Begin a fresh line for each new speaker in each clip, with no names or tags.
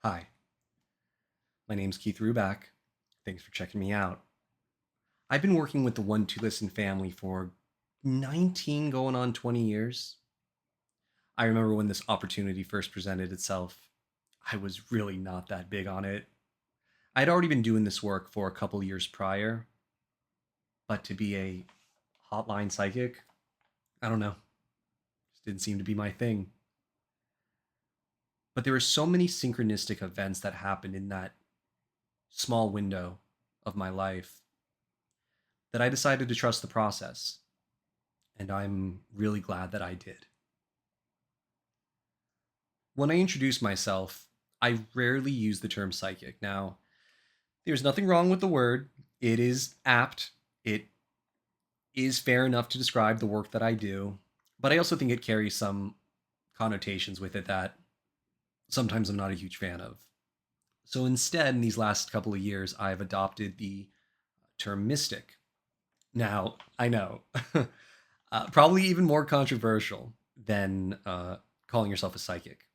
Hi, my name's Keith Ruback. Thanks for checking me out. I've been working with the One to Listen family for 19 going on 20 years. I remember when this opportunity first presented itself, I was really not that big on it. I'd already been doing this work for a couple years prior, but to be a hotline psychic, I don't know, just didn't seem to be my thing. But there were so many synchronistic events that happened in that small window of my life that I decided to trust the process. And I'm really glad that I did. When I introduce myself, I rarely use the term psychic. Now, there's nothing wrong with the word, it is apt, it is fair enough to describe the work that I do, but I also think it carries some connotations with it that sometimes I'm not a huge fan of. So instead, in these last couple of years, I've adopted the term mystic. Now, I know, probably even more controversial than calling yourself a psychic.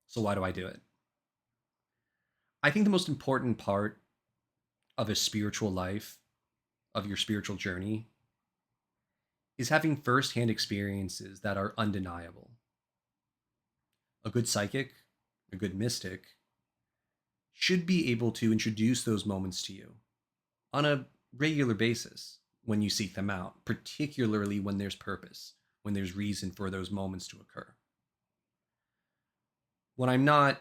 So why do I do it? I think the most important part of a spiritual life, of your spiritual journey, is having firsthand experiences that are undeniable. A good psychic, a good mystic, should be able to introduce those moments to you on a regular basis when you seek them out, particularly when there's purpose, when there's reason for those moments to occur. When I'm not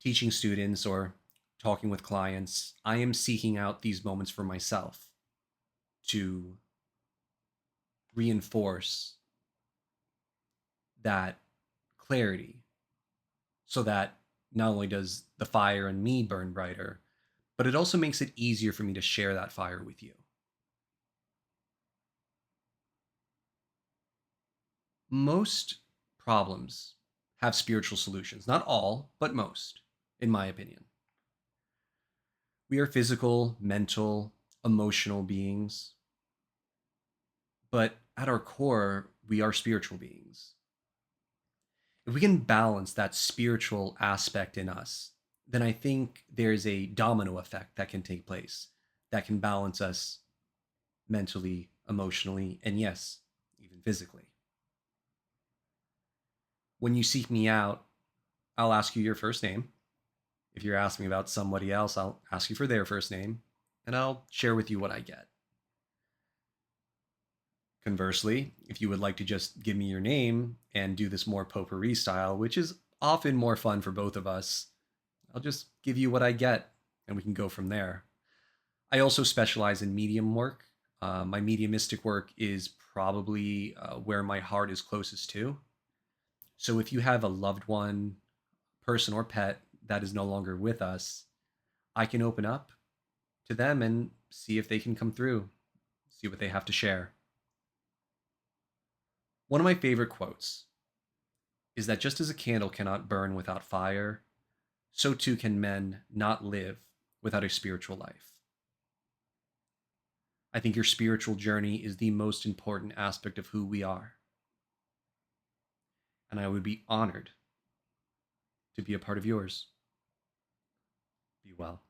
teaching students or talking with clients, I am seeking out these moments for myself to reinforce that clarity so that not only does the fire in me burn brighter, but it also makes it easier for me to share that fire with you. Most problems have spiritual solutions. Not all, but most, in my opinion. We are physical, mental, emotional beings, but at our core, we are spiritual beings. If we can balance that spiritual aspect in us, then I think there's a domino effect that can take place that can balance us mentally, emotionally, and yes, even physically. When you seek me out, I'll ask you your first name. If you're asking me about somebody else, I'll ask you for their first name, and I'll share with you what I get. Conversely, if you would like to just give me your name and do this more potpourri style, which is often more fun for both of us, I'll just give you what I get and we can go from there. I also specialize in medium work. My mediumistic work is probably where my heart is closest to. So if you have a loved one, person, or pet that is no longer with us, I can open up to them and see if they can come through, see what they have to share. One of my favorite quotes is that just as a candle cannot burn without fire, so too can men not live without a spiritual life. I think your spiritual journey is the most important aspect of who we are. And I would be honored to be a part of yours. Be well.